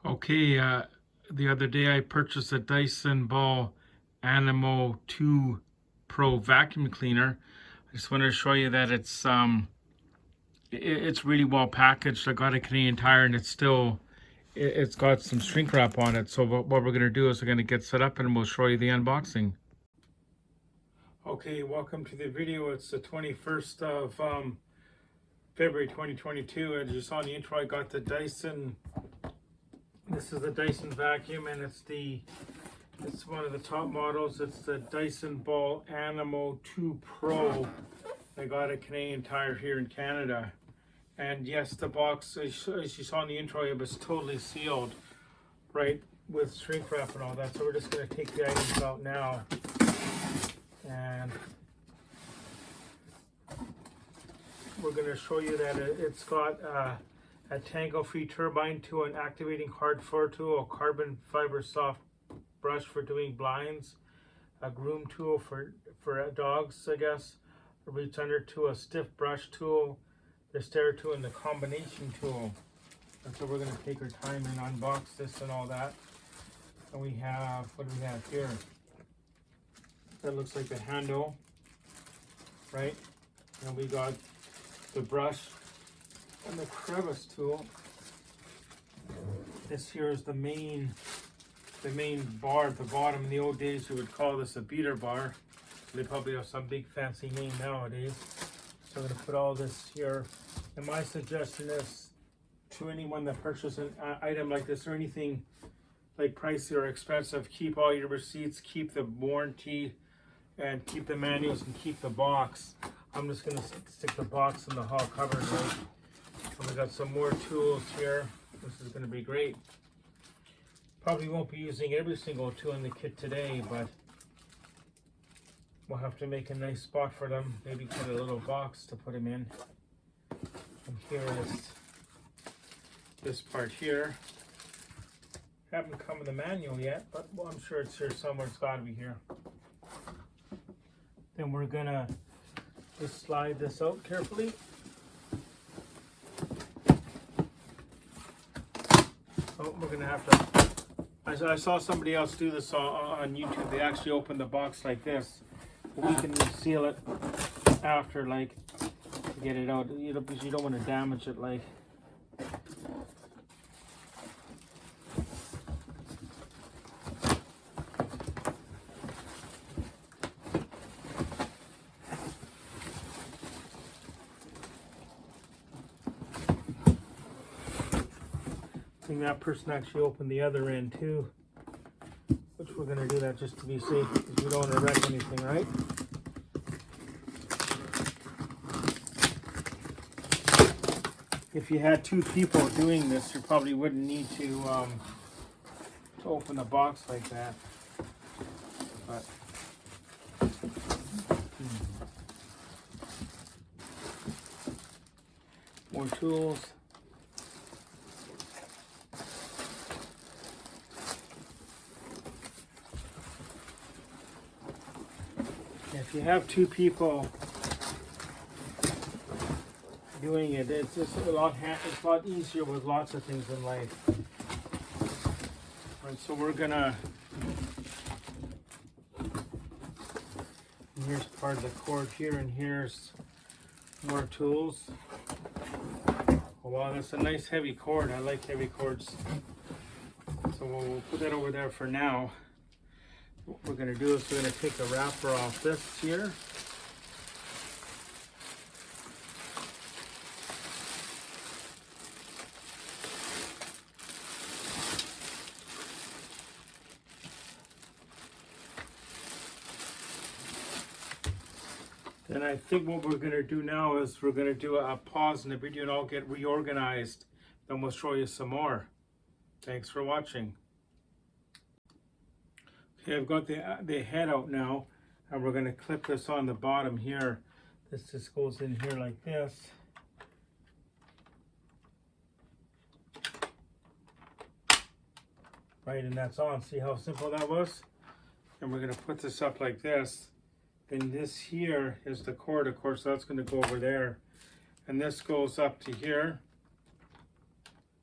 Okay, the other day I purchased a Dyson Ball Animo 2 Pro vacuum cleaner. I just wanted to show you that it's really well packaged. I got a Canadian Tire and it's got some shrink wrap on it. So what we're gonna do is we're gonna get set up and we'll show you the unboxing. Okay, welcome to the video. It's the 21st of February 2022. As you saw in the intro, I got the Dyson. This is the Dyson vacuum, and it's one of the top models. It's the Dyson Ball Animo 2 Pro. I got a Canadian Tire here in Canada. And yes, the box, as you saw in the intro, it was totally sealed, right, with shrink wrap and all that. So we're just going to take the items out now. And we're going to show you that it's got a tangle-free turbine tool, an activating hard floor tool, a carbon fiber soft brush for doing blinds, a groom tool for dogs, I guess, a reach under tool, a stiff brush tool, the stair tool, and the combination tool. And so we're going to take our time and unbox this and all that. And we have, what do we have here? That looks like the handle, right? And we got the brush and the crevice tool. This here is the main bar at the bottom. In the old days, you would call this a beater bar. They probably have some big fancy name nowadays. So I'm going to put all this here. And my suggestion is to anyone that purchases an item like this or anything like pricey or expensive, keep all your receipts, keep the warranty, and keep the manuals, and keep the box. I'm just going to stick the box in the hall cupboard, right? And we got some more tools here. This is going to be great. Probably won't be using every single tool in the kit today, but we'll have to make a nice spot for them. Maybe put a little box to put them in. And here is this part here. Haven't come in the manual yet, but well, I'm sure it's here somewhere. It's got to be here. Then we're going to just slide this out carefully. Oh, we're gonna have to. I saw somebody else do this on YouTube. They actually open the box like this. We can seal it after, like, to get it out. You know, because you don't want to damage it, like. I think that person actually opened the other end too, which we're going to do that just to be safe, because we don't want to wreck anything, right? If you had two people doing this, you probably wouldn't need to open the box like that. But more tools. If you have two people doing it, it's a lot easier with lots of things in life. Right, so we're gonna. Here's part of the cord here, and here's more tools. Oh, wow, that's a nice heavy cord. I like heavy cords. So we'll put that over there for now. What we're going to do is we're going to take the wrapper off this here. Then I think what we're going to do now is we're going to do a pause in the video and I'll get reorganized. Then we'll show you some more. Thanks for watching. Okay, I've got the head out now, and we're going to clip this on the bottom here. This just goes in here like this. Right, and that's on. See how simple that was? And we're going to put this up like this. Then this here is the cord, of course, so that's going to go over there. And this goes up to here.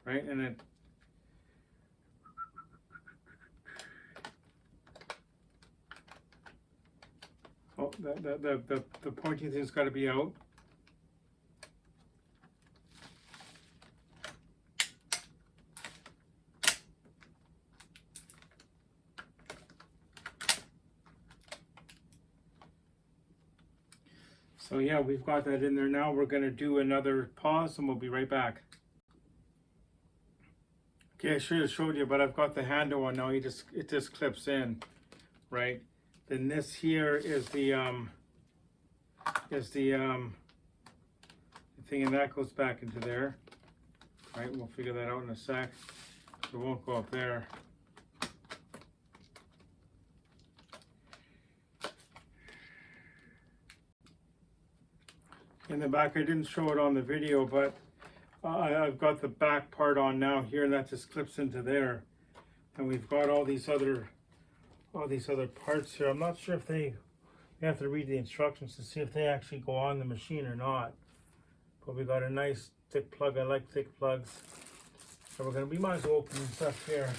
Right, and it Oh, the pointy thing's got to be out. So yeah, we've got that in there now. We're going to do another pause and we'll be right back. Okay, I should have showed you, but I've got the handle on now. It just clips in, right? Then this here is the thing, and that goes back into there. Right, we'll figure that out in a sec. It won't go up there. In the back, I didn't show it on the video, but I've got the back part on now here, and that just clips into there. And we've got all these other parts here. I'm not sure if you have to read the instructions to see if they actually go on the machine or not. But we got a nice thick plug. I like thick plugs. So we might as well open this up here.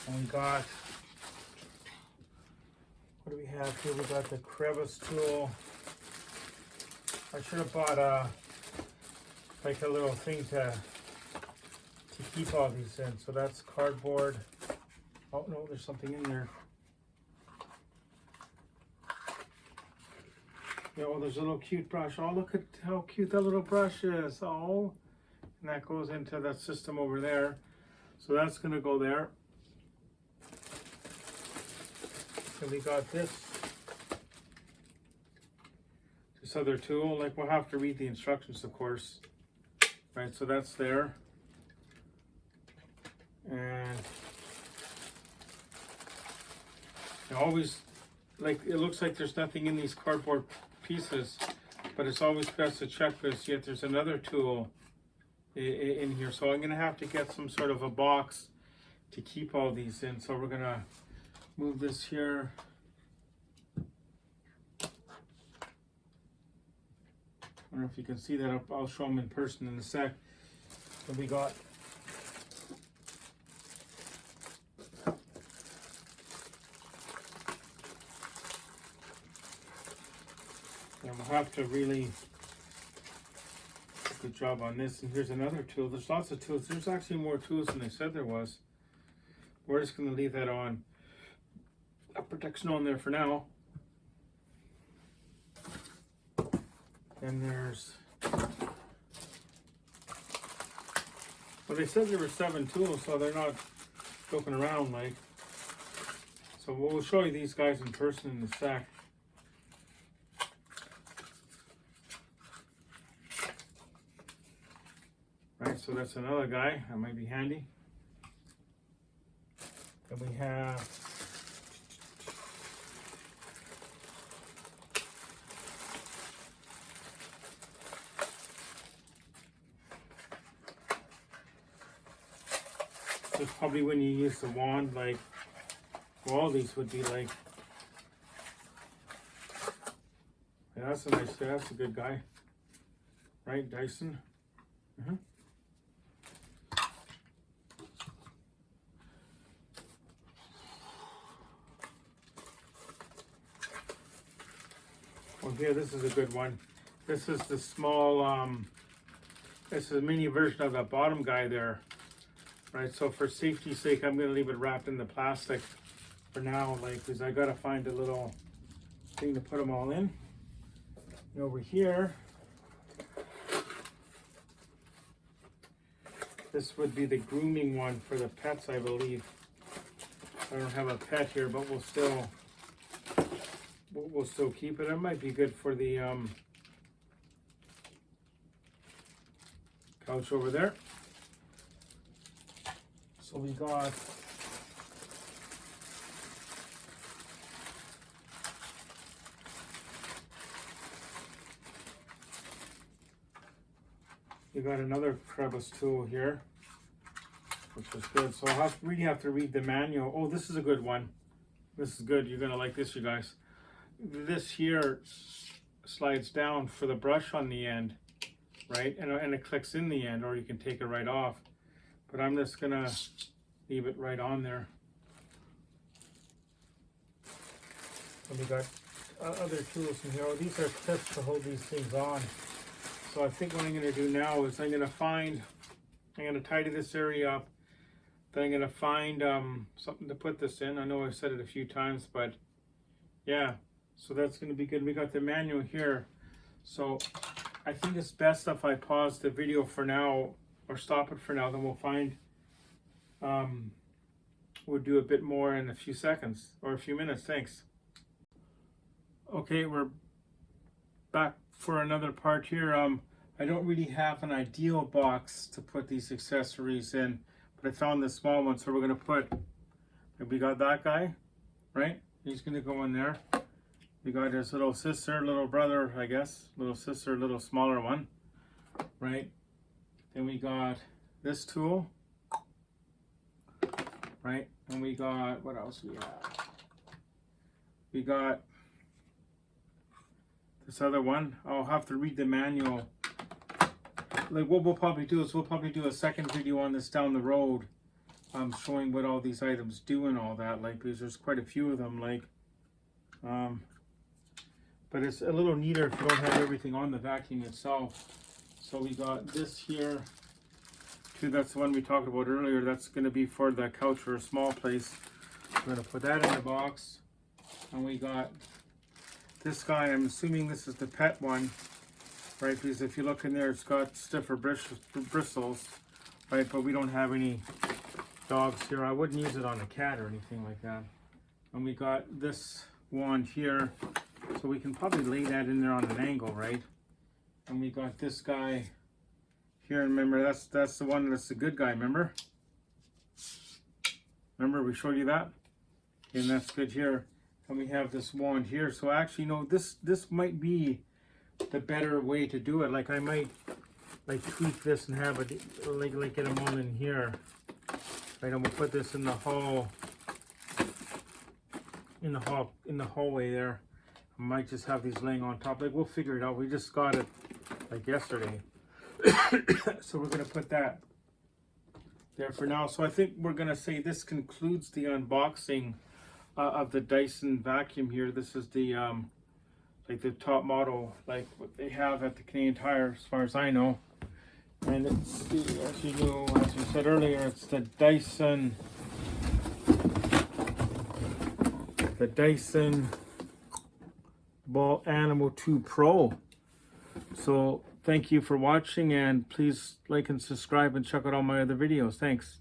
And we got, what do we have here? We got the crevice tool. I should have bought like a little thing to keep all these in. So that's cardboard. Oh no, there's something in there. Yeah, oh, there's a little cute brush. Oh, look at how cute that little brush is. Oh, and that goes into that system over there. So that's gonna go there. And we got this other tool. Like, we'll have to read the instructions, of course. Right, so that's there. And always, like, it looks like there's nothing in these cardboard pieces, but it's always best to check this. Yet there's another tool in here, so I'm gonna have to get some sort of a box to keep all these in. So we're gonna move this here. I don't know if you can see that. I'll show them in person in a sec. So we got we'll have to really do a good job on this. And here's another tool. There's lots of tools. There's actually more tools than they said there was. We're just going to leave that on. A protection on there for now. And there's, well, they said there were 7 tools, so they're not joking around, like. So we'll show you these guys in person in a sec. Right, so that's another guy. That might be handy. And we have this, probably when you use the wand, like, well, all these would be like, yeah, that's a nice, that's a good guy, right? Dyson. Well, here, this is a good one. This is the small, this is a mini version of the bottom guy there, right? So for safety's sake, I'm gonna leave it wrapped in the plastic for now, like, because I gotta find a little thing to put them all in. And over here, this would be the grooming one for the pets, I believe. I don't have a pet here, but we'll still keep it. It might be good for the couch over there. So we got another crevice tool here, which is good. So I'll really have to read the manual. Oh, this is a good one. This is good. You're gonna like this, you guys. This here slides down for the brush on the end, right? And it clicks in the end, or you can take it right off. But I'm just gonna leave it right on there. And we got other tools in here. Oh, these are clips to hold these things on. So I think what I'm going to do now is I'm going to tidy this area up. Then I'm going to find something to put this in. I know I've said it a few times, but yeah. So that's going to be good. We got the manual here. So I think it's best if I pause the video for now or stop it for now. Then we'll find, we'll do a bit more in a few seconds or a few minutes. Thanks. Okay, we're back for another part here. I don't really have an ideal box to put these accessories in, but I found this small one, so we're going to put, we got that guy, right? He's going to go in there. We got his little sister, little brother, I guess, little sister, little smaller one, right? Then we got this tool, right? And we got, what else we have? We got this other one. I'll have to read the manual. Like what we'll probably do is we'll probably do a second video on this down the road, showing what all these items do and all that. Like because there's quite a few of them. Like, but it's a little neater if you don't have everything on the vacuum itself. So we got this here too. That's the one we talked about earlier. That's going to be for the couch or a small place. We're going to put that in the box. And we got this guy. I'm assuming this is the pet one, right? Because if you look in there, it's got stiffer bristles, right? But we don't have any dogs here. I wouldn't use it on a cat or anything like that. And we got this wand here, so we can probably lay that in there on an angle, right? And we got this guy here. Remember, that's the one that's the good guy. Remember we showed you that, and that's good here. And we have this wand here. So actually, no, this might be the better way to do it. Like I might like tweak this and have it like get them all in here. Right, and we'll put this in the hallway there. I might just have these laying on top. Like we'll figure it out. We just got it like yesterday. So we're gonna put that there for now. So I think we're gonna say this concludes the unboxing of the Dyson vacuum here. This is the like the top model, like what they have at the Canadian Tire, as far as I know. And it's the, as you said earlier, it's the Dyson Ball Animal 2 Pro. So thank you for watching, and please like and subscribe and check out all my other videos. Thanks.